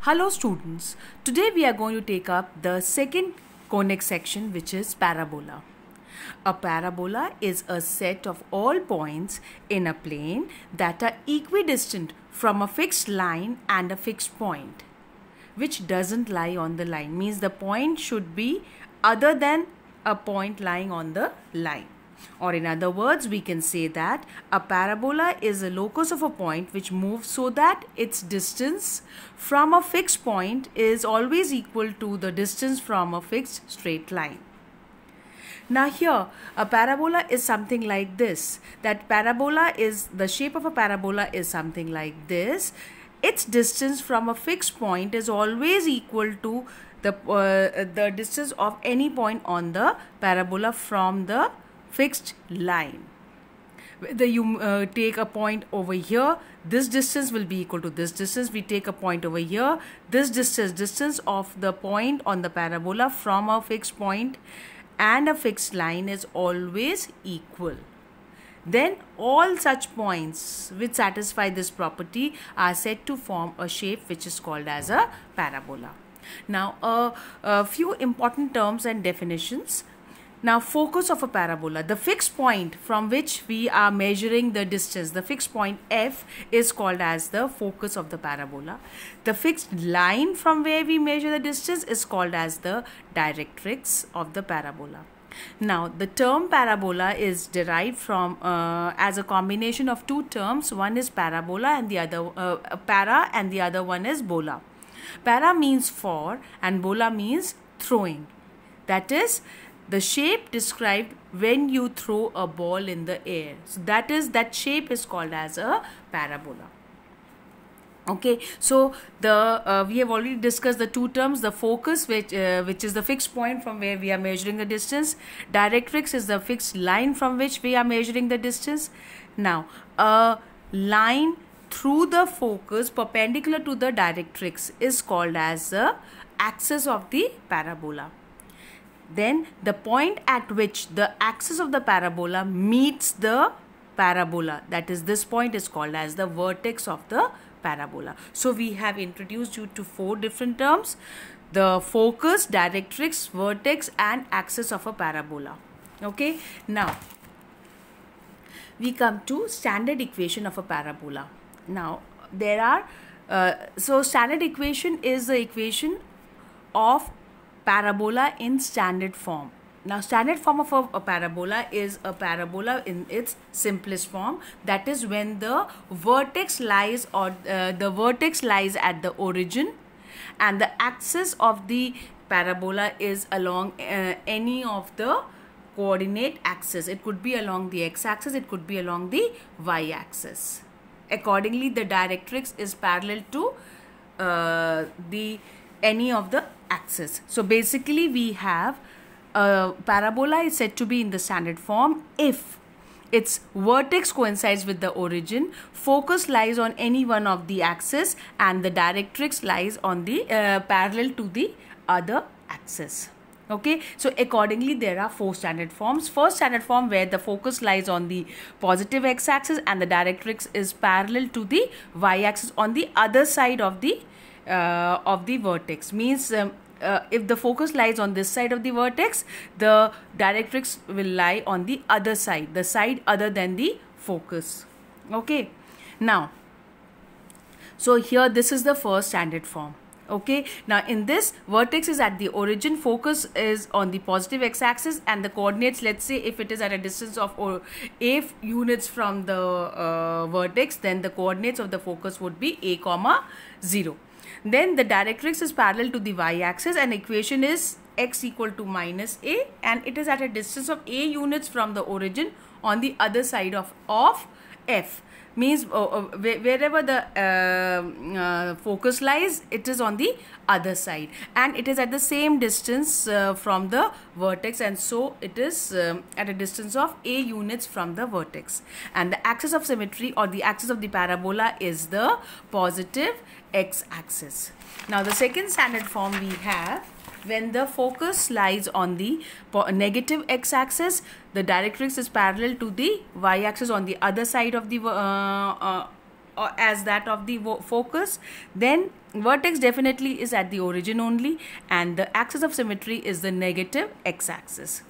Hello students, today we are going to take up the second conic section, which is parabola. A parabola is a set of all points in a plane that are equidistant from a fixed line and a fixed point, which doesn't lie on the line. Means the point should be other than a point lying on the line. Or in other words, we can say that a parabola is a locus of a point which moves so that its distance from a fixed point is always equal to the distance from a fixed straight line. Now here, a parabola is something like this. That parabola is, the shape of a parabola is something like this. Its distance from a fixed point is always equal to the distance of any point on the parabola from the fixed line. Whether you take a point over here, this distance will be equal to this distance. We take a point over here, this distance of the point on the parabola from a fixed point and a fixed line is always equal. Then all such points which satisfy this property are said to form a shape which is called as a parabola. Now a few important terms and definitions. Now, focus of a parabola, the fixed point from which we are measuring the distance, the fixed point F is called as the focus of the parabola. The fixed line from where we measure the distance is called as the directrix of the parabola. Now, the term parabola is derived from as a combination of two terms. One is parabola and the other para, and the other one is bola. Para means for and bola means throwing. That is the shape described when you throw a ball in the air. So that shape is called as a parabola. Okay, so we have already discussed the two terms, the focus which is the fixed point from where we are measuring the distance. Directrix is the fixed line from which we are measuring the distance. Now, a line through the focus perpendicular to the directrix is called as the axis of the parabola. Then the point at which the axis of the parabola meets the parabola, that is this point, is called as the vertex of the parabola. So we have introduced you to four different terms: the focus, directrix, vertex and axis of a parabola. Okay, now we come to standard equation of a parabola. Now there are so standard equation is the equation of parabola in standard form. Now standard form of a parabola is a parabola in its simplest form, that is when the vertex lies at the origin and the axis of the parabola is along any of the coordinate axis. It could be along the x-axis, it could be along the y-axis. Accordingly, the directrix is parallel to any of the axis. So basically we have a parabola is said to be in the standard form if its vertex coincides with the origin, focus lies on any one of the axis and the directrix lies on the parallel to the other axis. Okay, so accordingly there are four standard forms. First standard form where the focus lies on the positive x-axis and the directrix is parallel to the y-axis on the other side of the vertex. Means if the focus lies on this side of the vertex, the directrix will lie on the other side, the side other than the focus. Okay, now so here this is the first standard form. Okay, now in this, vertex is at the origin, focus is on the positive x-axis and the coordinates, let's say if it is at a distance of a units from the vertex, then the coordinates of the focus would be a comma 0. Then the directrix is parallel to the y-axis and equation is x equal to minus a, and it is at a distance of a units from the origin on the other side of f. Means wherever the focus lies, it is on the other side and it is at the same distance from the vertex, and so it is at a distance of a units from the vertex, and the axis of symmetry or the axis of the parabola is the positive x-axis. Now the second standard form we have when the focus lies on the negative x-axis, the directrix is parallel to the y-axis on the other side of the as that of the focus, then vertex definitely is at the origin only, and the axis of symmetry is the negative x-axis.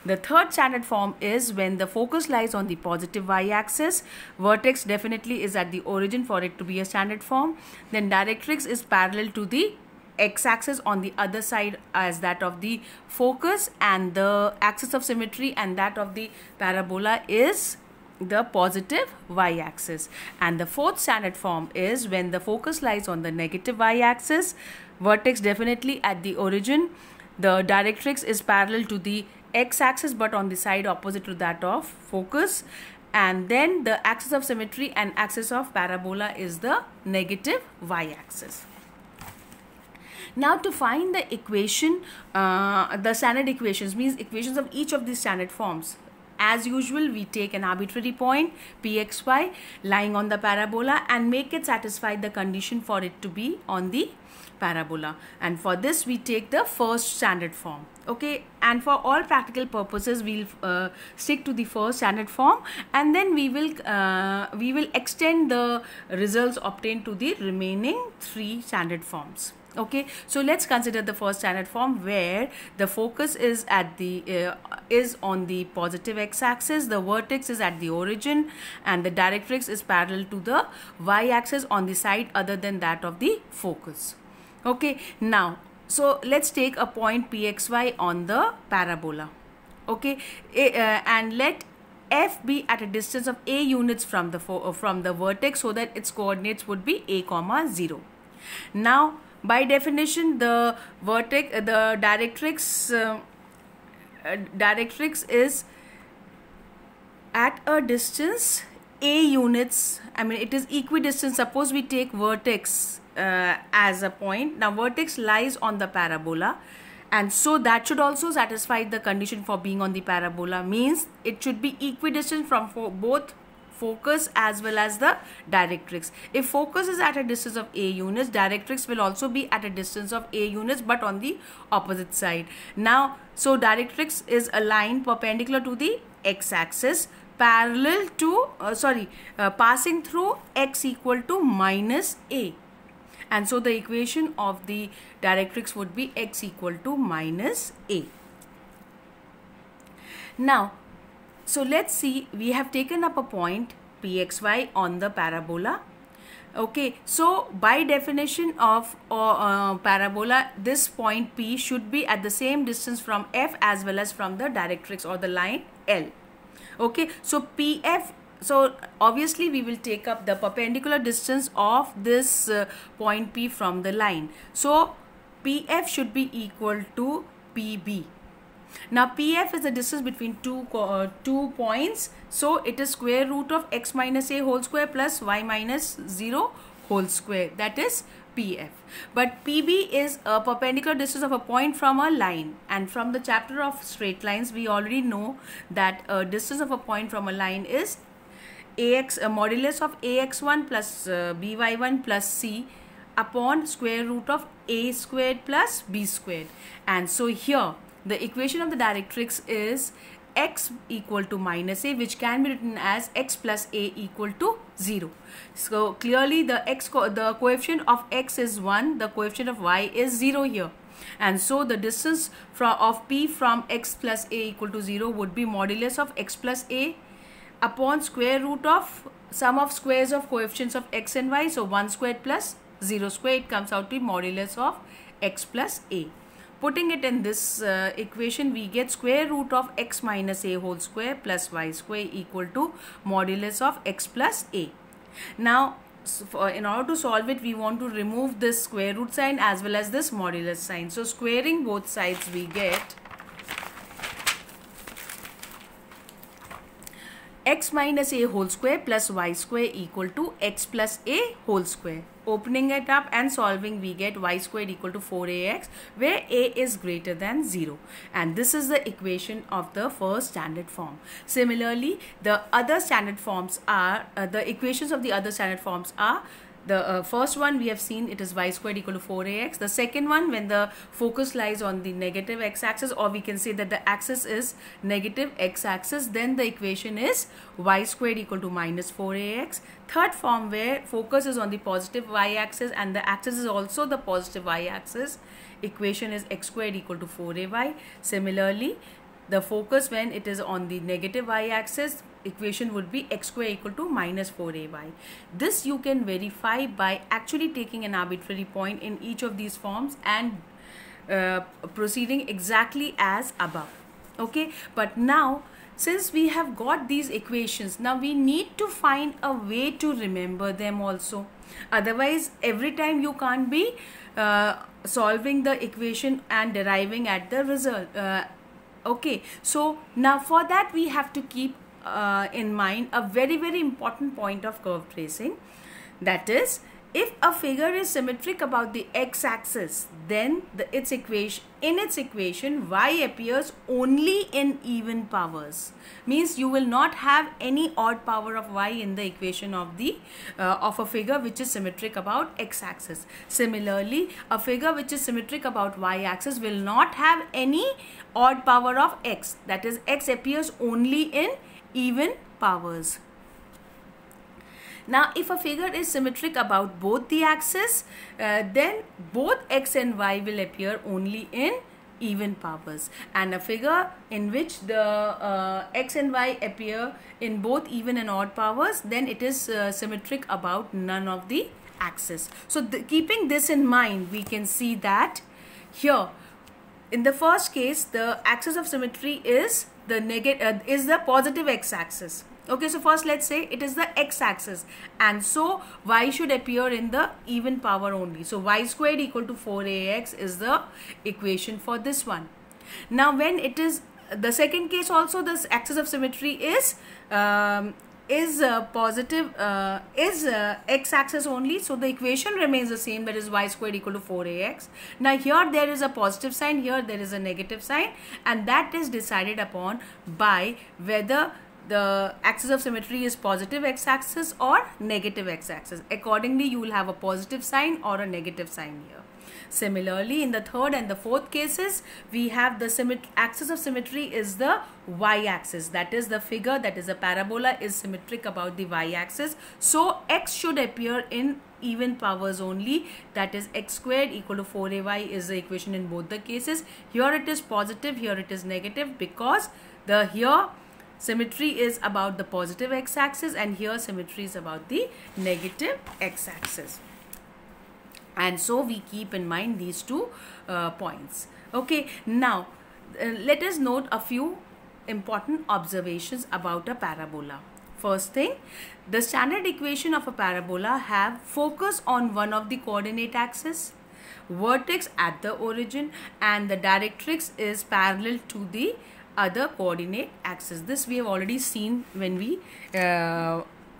The third standard form is when the focus lies on the positive y-axis. Vertex definitely is at the origin for it to be a standard form. Then directrix is parallel to the x-axis on the other side as that of the focus, and the axis of symmetry and that of the parabola is the positive y-axis. And the fourth standard form is when the focus lies on the negative y-axis. Vertex definitely at the origin. The directrix is parallel to the x-axis but on the side opposite to that of focus, and then the axis of symmetry and axis of parabola is the negative y-axis. Now to find the equation, the standard equations means equations of each of these standard forms. As usual, we take an arbitrary point pxy lying on the parabola and make it satisfy the condition for it to be on the parabola, and for this we take the first standard form. Okay, and for all practical purposes we'll stick to the first standard form, and then we will extend the results obtained to the remaining three standard forms. Okay, so let's consider the first standard form where the focus is at the is on the positive x-axis, the vertex is at the origin, and the directrix is parallel to the y-axis on the side other than that of the focus. Okay, now so let's take a point pxy on the parabola. Okay, and let f be at a distance of a units from the vertex so that its coordinates would be a comma 0. Now by definition the directrix is at a distance a units. I mean it is equidistant. Suppose we take vertex as a point. Now vertex lies on the parabola, and so that should also satisfy the condition for being on the parabola, means it should be equidistant from both focus as well as the directrix. If focus is at a distance of a units, directrix will also be at a distance of a units but on the opposite side. Now so directrix is a line perpendicular to the x-axis parallel to passing through x equal to minus a, and so the equation of the directrix would be x equal to minus a. Now so let's see, we have taken up a point pxy on the parabola. Okay, so by definition of parabola, this point P should be at the same distance from F as well as from the directrix or the line L. Okay, so PF, so obviously we will take up the perpendicular distance of this point P from the line. So PF should be equal to PB. Now PF is the distance between two points, so it is square root of x minus a whole square plus y minus 0 whole square, that is PF. But PB is a perpendicular distance of a point from a line, and from the chapter of straight lines we already know that a distance of a point from a line is ax, a modulus of ax1 plus by1 plus c upon square root of a squared plus b squared. And so here the equation of the directrix is x equal to minus a, which can be written as x plus a equal to 0. So clearly the coefficient of x is 1, the coefficient of y is 0 here, and so the distance of P from x plus a equal to 0 would be modulus of x plus a upon square root of sum of squares of coefficients of x and y, so 1 squared plus 0 squared, it comes out to be modulus of x plus a. Putting it in this equation, we get square root of x minus a whole square plus y square equal to modulus of x plus a. Now in order to solve it, we want to remove this square root sign as well as this modulus sign. So squaring both sides, we get x minus a whole square plus y square equal to x plus a whole square. Opening it up and solving, we get y squared equal to 4ax, where a is greater than 0, and this is the equation of the first standard form. Similarly, the other standard forms are the equations of the other standard forms are The first one we have seen, it is y squared equal to 4ax. The second one, when the focus lies on the negative x-axis, or we can say that the axis is negative x-axis, then the equation is y squared equal to minus 4ax. Third form, where focus is on the positive y-axis and the axis is also the positive y-axis, equation is x squared equal to 4ay. Similarly, the focus when it is on the negative y-axis, equation would be x square equal to minus 4ay. This you can verify by actually taking an arbitrary point in each of these forms and proceeding exactly as above. Okay, but now since we have got these equations, now we need to find a way to remember them also. Otherwise, every time you can't be solving the equation and deriving at the result. Okay, so now for that we have to keep in mind a very important point of curve tracing. That is, if a figure is symmetric about the x-axis, then its equation y appears only in even powers. Means you will not have any odd power of y in the equation of the of a figure which is symmetric about x-axis. Similarly, a figure which is symmetric about y-axis will not have any odd power of x. That is, x appears only in even powers. Now, if a figure is symmetric about both the axes, then both x and y will appear only in even powers. And a figure in which the x and y appear in both even and odd powers, then it is symmetric about none of the axes. So, keeping this in mind, we can see that here, in the first case, the axis of symmetry is the positive x-axis. Okay, so first let's say it is the x-axis, and so y should appear in the even power only. So y squared equal to 4ax is the equation for this one. Now when it is the second case also, this axis of symmetry is x-axis only, so the equation remains the same, that is y squared equal to 4ax. Now here there is a positive sign, here there is a negative sign, and that is decided upon by whether the axis of symmetry is positive x-axis or negative x-axis. Accordingly, you will have a positive sign or a negative sign here. Similarly, in the third and the fourth cases, we have the axis of symmetry is the y-axis. That is, the figure, that is a parabola, is symmetric about the y-axis. So x should appear in even powers only. That is, x squared equal to 4ay is the equation in both the cases. Here it is positive, here it is negative, because here symmetry is about the positive x-axis and here symmetry is about the negative x-axis. And so we keep in mind these two points. Okay, now let us note a few important observations about a parabola. First thing, the standard equation of a parabola have focus on one of the coordinate axis, vertex at the origin, and the directrix is parallel to the other coordinate axis. This we have already seen when we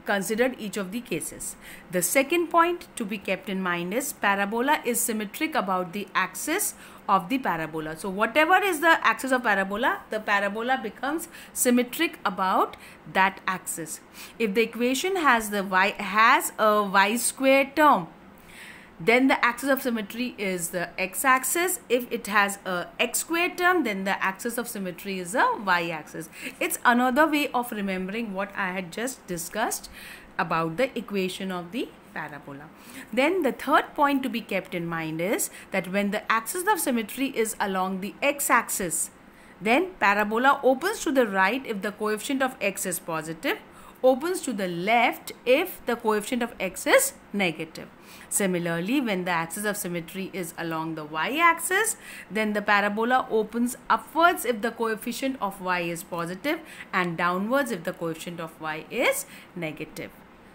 considered each of the cases. The second point to be kept in mind is parabola is symmetric about the axis of the parabola. So whatever is the axis of parabola, the parabola becomes symmetric about that axis. If the equation has a y square term, then the axis of symmetry is the x-axis. If it has a x square term, then the axis of symmetry is a y-axis. It's another way of remembering what I had just discussed about the equation of the parabola. Then the third point to be kept in mind is that when the axis of symmetry is along the x-axis, then parabola opens to the right if the coefficient of x is positive, opens to the left if the coefficient of x is negative. Similarly, when the axis of symmetry is along the y-axis, then the parabola opens upwards if the coefficient of y is positive and downwards if the coefficient of y is negative.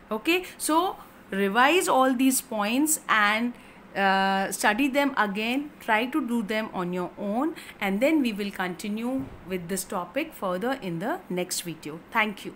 Okay, so revise all these points and study them again, try to do them on your own, and then we will continue with this topic further in the next video. Thank you.